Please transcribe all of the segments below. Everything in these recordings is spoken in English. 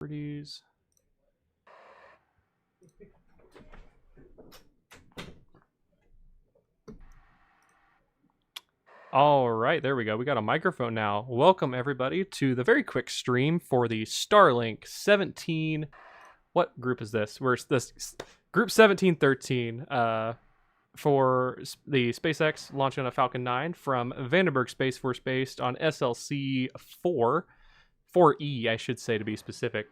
properties. All right, there we go. We got a microphone now. Welcome everybody to the very quick stream for the Starlink 17. What group is this? We're this group 1713 for the SpaceX launching a Falcon 9 from Vandenberg Space Force based on SLC-4E, I should say to be specific.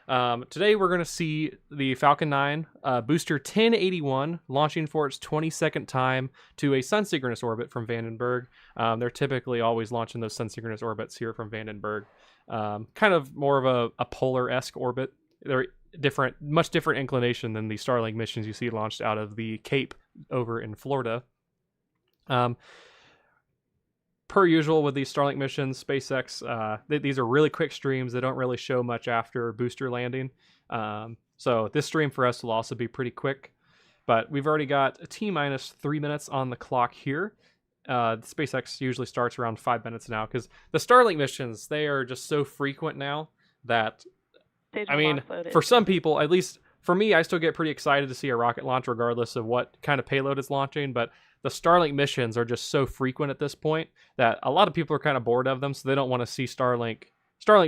Today we're going to see the Falcon 9 booster 1081 launching for its 22nd time to a Sun-Synchronous orbit from Vandenberg. They're typically always launching those Sun-Synchronous orbits here from Vandenberg. Kind of more of a polar-esque orbit. They're different, much different inclination than the Starlink missions you see launched out of the Cape over in Florida. Per usual with these Starlink missions, SpaceX, these are really quick streams. They don't really show much after booster landing. So this stream for us will also be pretty quick. But we've already got a T-minus 3 minutes on the clock here. SpaceX usually starts around 5 minutes now because the Starlink missions, they are just so frequent now that, I mean, for some people, at least for me, I still get pretty excited to see a rocket launch regardless of what kind of payload it's launching. But the Starlink missions are just so frequent at this point that a lot of people are kind of bored of them, so they don't want to see Starlink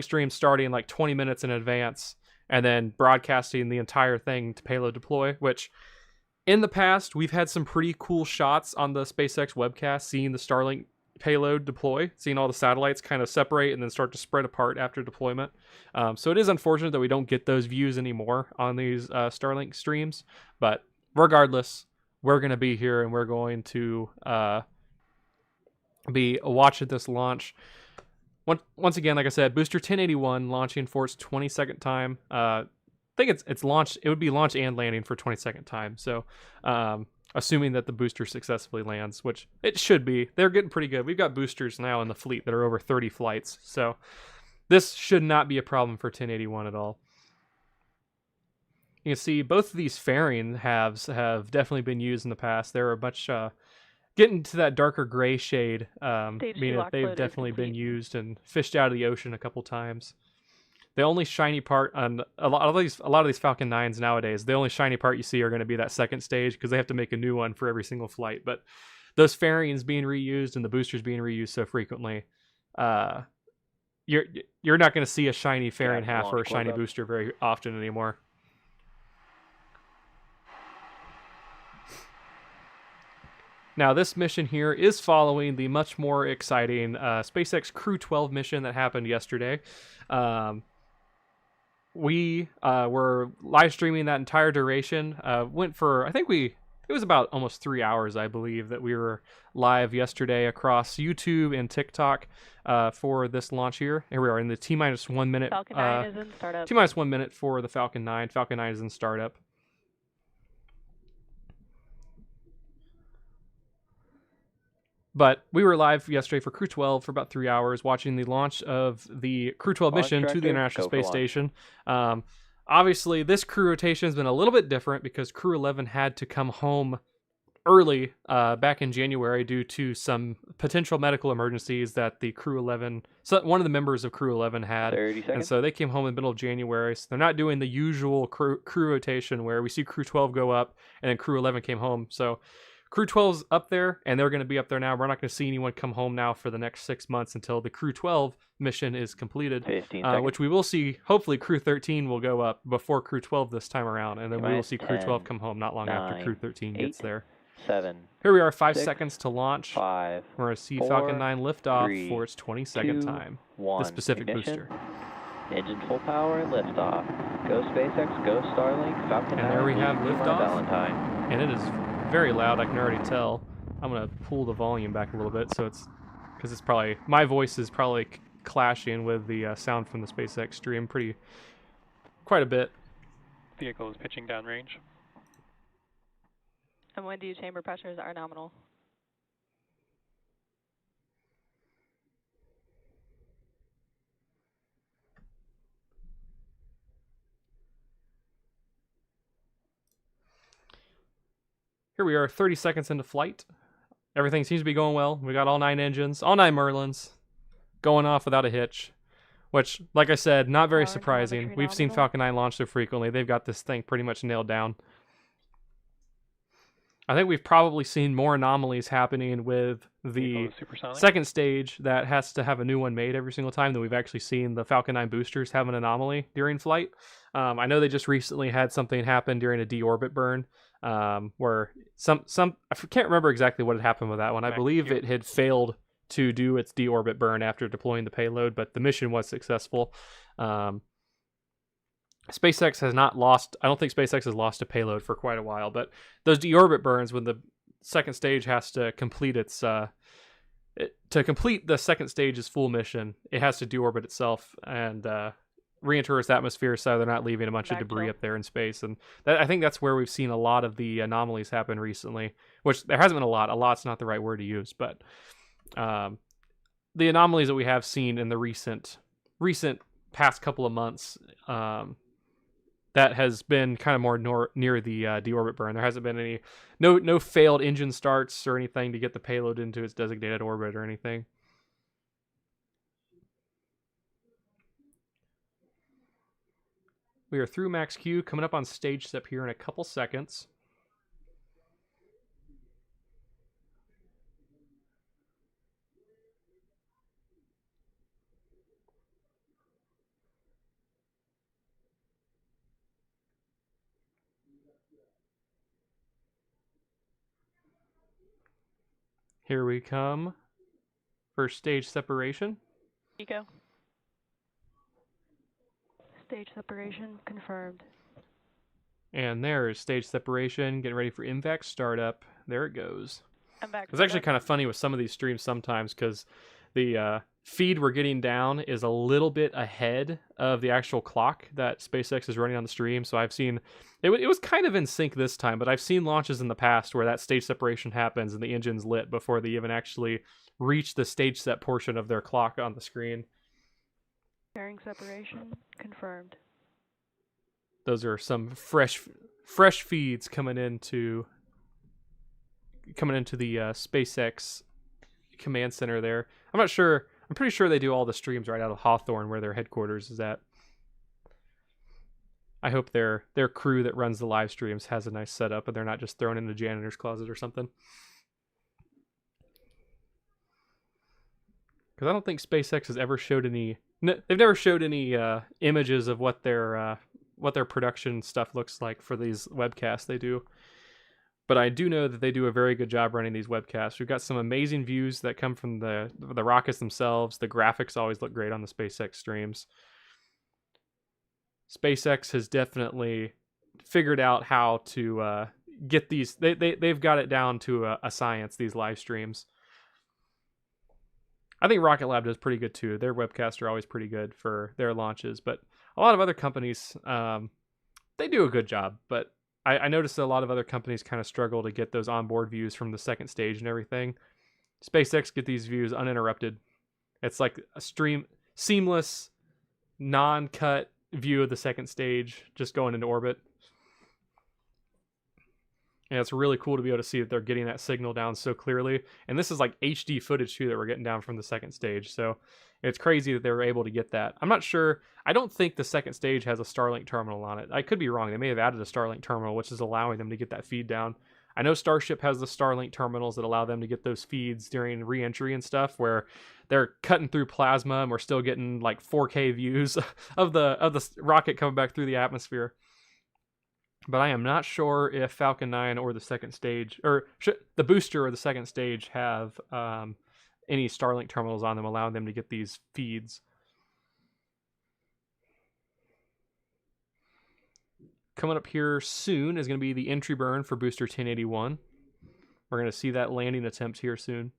streams starting like 20 minutes in advance and then broadcasting the entire thing to payload deploy, which in the past, we've had some pretty cool shots on the SpaceX webcast, seeing the Starlink payload deploy, seeing all the satellites kind of separate and then start to spread apart after deployment. So it is unfortunate that we don't get those views anymore on these Starlink streams, but regardless, we're going to be here and we're going to be watching this launch. Once again, like I said, booster 1081 launching for its 22nd time. I think it's launched. It would be launch and landing for 22nd time. So assuming that the booster successfully lands, which it should be. They're getting pretty good. We've got boosters now in the fleet that are over 30 flights. So this should not be a problem for 1081 at all. You can see both of these fairing halves have definitely been used in the past. They're a much getting to that darker gray shade, meaning that they've definitely been used and fished out of the ocean a couple times. The only shiny part on a lot of these Falcon 9s nowadays, the only shiny part you see are going to be that second stage because they have to make a new one for every single flight. But those fairings being reused and the boosters being reused so frequently, you're not going to see a shiny fairing half or a shiny booster very often anymore. Now, this mission here is following the much more exciting SpaceX Crew 12 mission that happened yesterday. We were live streaming that entire duration. Went for, it was about almost 3 hours, I believe, that we were live yesterday across YouTube and TikTok for this launch here. Here we are in the T-minus 1 minute. Falcon 9 is in startup. T-minus 1 minute for the Falcon 9. Falcon 9 is in startup. But we were live yesterday for Crew 12 for about 3 hours, watching the launch of the Crew 12 mission to the International Space Station. Obviously, this crew rotation has been a little bit different because Crew 11 had to come home early back in January due to some potential medical emergencies that the Crew 11, so one of the members of Crew 11 had. 30 seconds. And so they came home in the middle of January. So they're not doing the usual crew rotation where we see Crew 12 go up and then Crew 11 came home. So Crew 12's up there, and they're going to be up there now. We're not going to see anyone come home now for the next 6 months until the Crew 12 mission is completed, 15 seconds. which we will see. Hopefully, Crew 13 will go up before Crew 12 this time around, and then we will see Crew 12 come home not long after Crew 13 gets there. 7. Here we are, 5 6, seconds to launch. 5. We're going to see 4, Falcon 9 lift off 3, for its 22nd 2, time. 1. The specific Ignition. booster. Engine full power, liftoff. Go SpaceX, go Starlink, Falcon 9. And there we have liftoff. Valentine. And it is very loud, I can already tell. I'm going to pull the volume back a little bit so because it's probably, my voice is probably clashing with the sound from the SpaceX stream quite a bit. Vehicle is pitching downrange. And when do chamber pressures are nominal? Here we are, 30 seconds into flight. Everything seems to be going well. We got all 9 engines, all 9 Merlins going off without a hitch. which, like I said, not very Power and surprising. telemetry We've seen nominal. Falcon 9 launch so frequently. They've got this thing pretty much nailed down. I think we've probably seen more anomalies happening with the Vehicle is supersonic. second stage that has to have a new one made every single time than we've actually seen the Falcon 9 boosters have an anomaly during flight. I know they just recently had something happen during a deorbit burn, where some I can't remember exactly what had happened with that one. I Max believe Q. it had failed to do its deorbit burn after deploying the payload, but the mission was successful. SpaceX has not lost. I don't think SpaceX has lost a payload for quite a while, but those deorbit burns, when the second stage has to complete its to complete the second stage's full mission, it has to deorbit itself and re-enter its atmosphere, so they're not leaving a bunch of debris up there in space. And I think that's where we've seen a lot of the anomalies happen recently. Which there hasn't been a lot. A lot's not the right word to use, but the anomalies that we have seen in the recent past couple of months. That has been kind of more near the deorbit burn. There hasn't been any no failed engine starts or anything to get the payload into its designated orbit or anything. We are through max Q, coming up on stage step here in a couple seconds. Here we come for stage separation. Eco. Stage separation confirmed. And there is stage separation, getting ready for MVAC startup. There it goes. I'm back. It's actually kind of funny with some of these streams sometimes because the feed we're getting down is a little bit ahead of the actual clock that SpaceX is running on the stream. So I've seen it was kind of in sync this time, but I've seen launches in the past where that stage separation happens and the engine's lit before they even actually reach the stage set portion of their clock on the screen. Bearing separation confirmed. Those are some fresh feeds coming into the SpaceX command center there. I'm not sure. I'm pretty sure they do all the streams right out of Hawthorne, where their headquarters is at. I hope their crew that runs the live streams has a nice setup and they're not just thrown in the janitor's closet or something. Because I don't think SpaceX has ever showed any. They've never showed any images of what their production stuff looks like for these webcasts they do. But I do know that they do a very good job running these webcasts. We've got some amazing views that come from the rockets themselves. The graphics always look great on the SpaceX streams. SpaceX has definitely figured out how to get these. They've got it down to a science, these live streams. I think Rocket Lab does pretty good too. Their webcasts are always pretty good for their launches. But a lot of other companies, they do a good job. But I noticed that a lot of other companies kind of struggle to get those onboard views from the second stage and everything. SpaceX get these views uninterrupted. It's like a seamless, non-cut view of the second stage just going into orbit. And it's really cool to be able to see that they're getting that signal down so clearly. And this is like HD footage too that we're getting down from the second stage. So it's crazy that they were able to get that. I'm not sure. I don't think the second stage has a Starlink terminal on it. I could be wrong. They may have added a Starlink terminal, which is allowing them to get that feed down. I know Starship has the Starlink terminals that allow them to get those feeds during re-entry and stuff, where they're cutting through plasma and we're still getting like 4K views of the rocket coming back through the atmosphere. But I am not sure if Falcon 9 or the second stage, or the booster or the second stage, have any Starlink terminals on them, allowing them to get these feeds. Coming up here soon is going to be the entry burn for booster 1081. We're going to see that landing attempt here soon.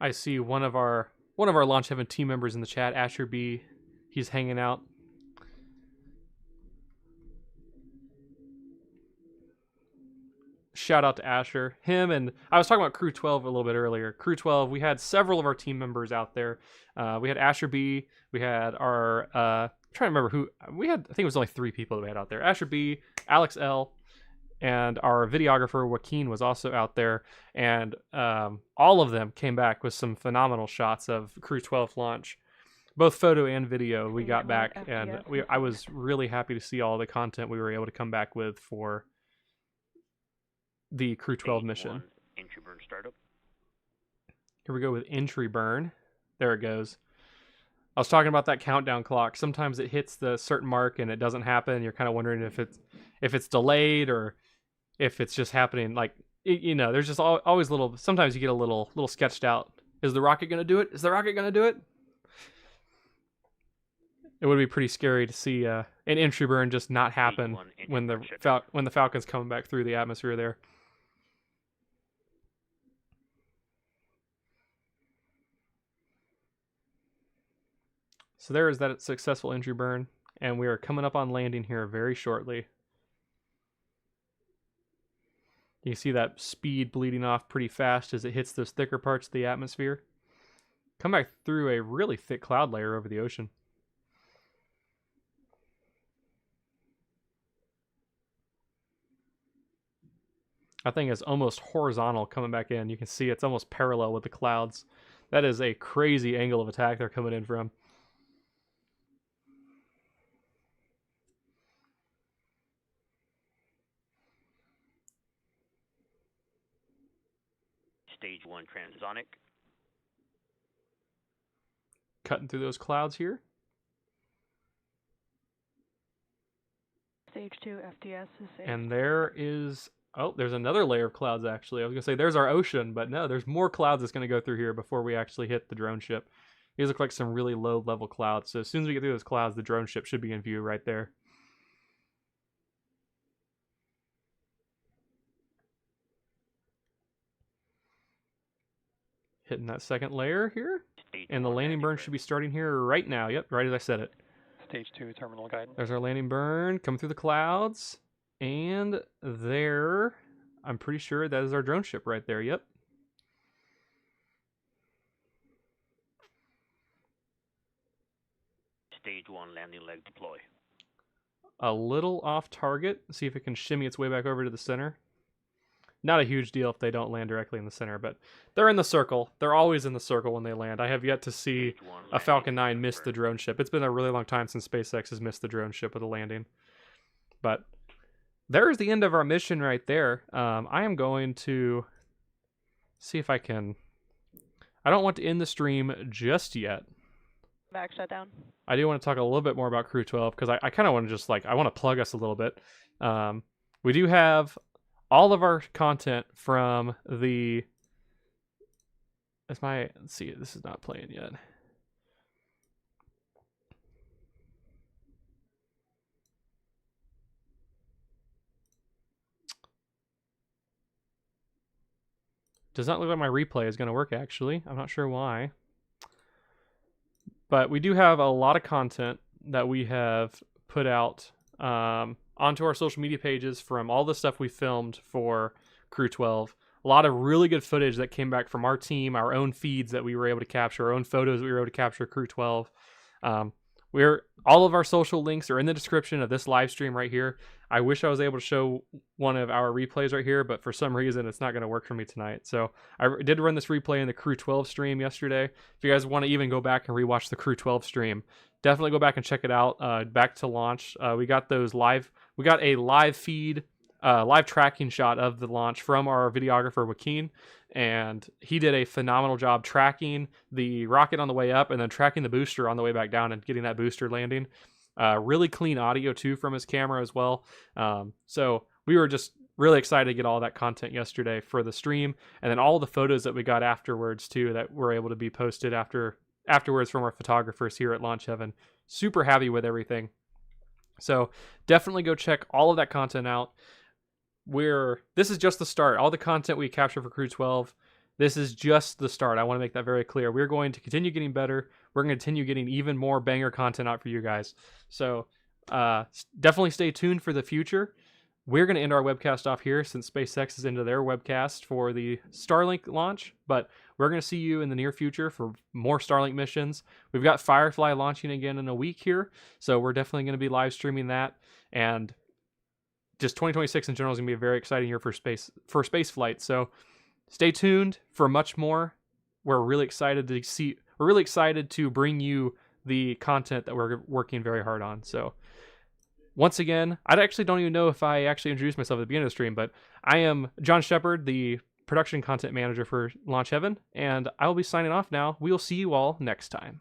I see one of our Launch Heaven team members in the chat, Asher B. He's hanging out. shout out to Asher. Him and I was talking about Crew 12 a little bit earlier. Crew 12, we had several of our team members out there. We had Asher B. We had our I'm trying to remember who we had. I think it was only 3 people that we had out there. Asher B, Alex L, and our videographer Joaquin was also out there. And all of them came back with some phenomenal shots of Crew 12 launch. Both photo and video we got back, and I was really happy to see all the content we were able to come back with for the Crew 12 mission. Entry burn startup. Here we go with entry burn. There it goes. I was talking about that countdown clock. Sometimes it hits the certain mark and it doesn't happen. You're kind of wondering if it's delayed or if it's just happening. Like, you know, there's just always little. Sometimes you get a little sketched out. Is the rocket gonna do it? Is the rocket gonna do it? It would be pretty scary to see an entry burn just not happen when the Falcon's coming back through the atmosphere there. So there is that successful entry burn, and we are coming up on landing here very shortly. You can see that speed bleeding off pretty fast as it hits those thicker parts of the atmosphere. Come back through a really thick cloud layer over the ocean. That thing is almost horizontal coming back in. You can see it's almost parallel with the clouds. That is a crazy angle of attack they're coming in from. Stage 1 transonic. Cutting through those clouds here. Stage 2 FTS is safe. And there is... Oh, there's another layer of clouds, actually. I was going to say there's our ocean, but no, there's more clouds that's going to go through here before we actually hit the drone ship. These look like some really low-level clouds. So as soon as we get through those clouds, the drone ship should be in view right there. Hitting that second layer here. And the landing burn should be starting here right now. Yep, right as I said it. Stage 2 terminal guidance. There's our landing burn coming through the clouds. And there, I'm pretty sure that is our drone ship right there. Yep. Stage 1 landing leg deploy. A little off target. See if it can shimmy its way back over to the center. Not a huge deal if they don't land directly in the center, but they're in the circle. They're always in the circle when they land. I have yet to see a Falcon 9 miss the drone ship. It's been a really long time since SpaceX has missed the drone ship with a landing. But there's the end of our mission right there. I am going to see if I can... I don't want to end the stream just yet. Back shutdown. I do want to talk a little bit more about Crew 12 because I kind of want to just I want to plug us a little bit. We do have all of our content from the... Let's see, this is not playing yet. Does not look like my replay is going to work, actually. I'm not sure why. But we do have a lot of content that we have put out onto our social media pages from all the stuff we filmed for Crew 12. A lot of really good footage that came back from our team, our own feeds that we were able to capture, our own photos that we were able to capture Crew 12. All of our social links are in the description of this live stream right here. I wish I was able to show one of our replays right here, but for some reason it's not going to work for me tonight. So I did run this replay in the Crew 12 stream yesterday. If you guys want to even go back and rewatch the Crew 12 stream, definitely go back and check it out. Back to launch, we got those live. We got a live feed, live tracking shot of the launch from our videographer Joaquin, and he did a phenomenal job tracking the rocket on the way up and then tracking the booster on the way back down and getting that booster landing. Really clean audio too from his camera as well. So we were just really excited to get all that content yesterday for the stream, and then all the photos that we got afterwards too that were able to be posted afterwards from our photographers here at Launch Heaven. Super happy with everything. So definitely go check all of that content out. This is just the start. All the content we capture for Crew 12, this is just the start. I want to make that very clear. We're going to continue getting better. We're going to continue getting even more banger content out for you guys. So definitely stay tuned for the future. we're going to end our webcast off here since SpaceX is into their webcast for the Starlink launch, but we're going to see you in the near future for more Starlink missions. We've got Firefly launching again in a week here, so we're definitely going to be live streaming that, and just 2026 in general is going to be a very exciting year for space flight. So stay tuned for much more. We're really excited to bring you the content that we're working very hard on. So once again, I actually don't even know if I actually introduced myself at the beginning of the stream, but I am John Shepard, the production content manager for Launch Heaven, and I will be signing off now. We will see you all next time.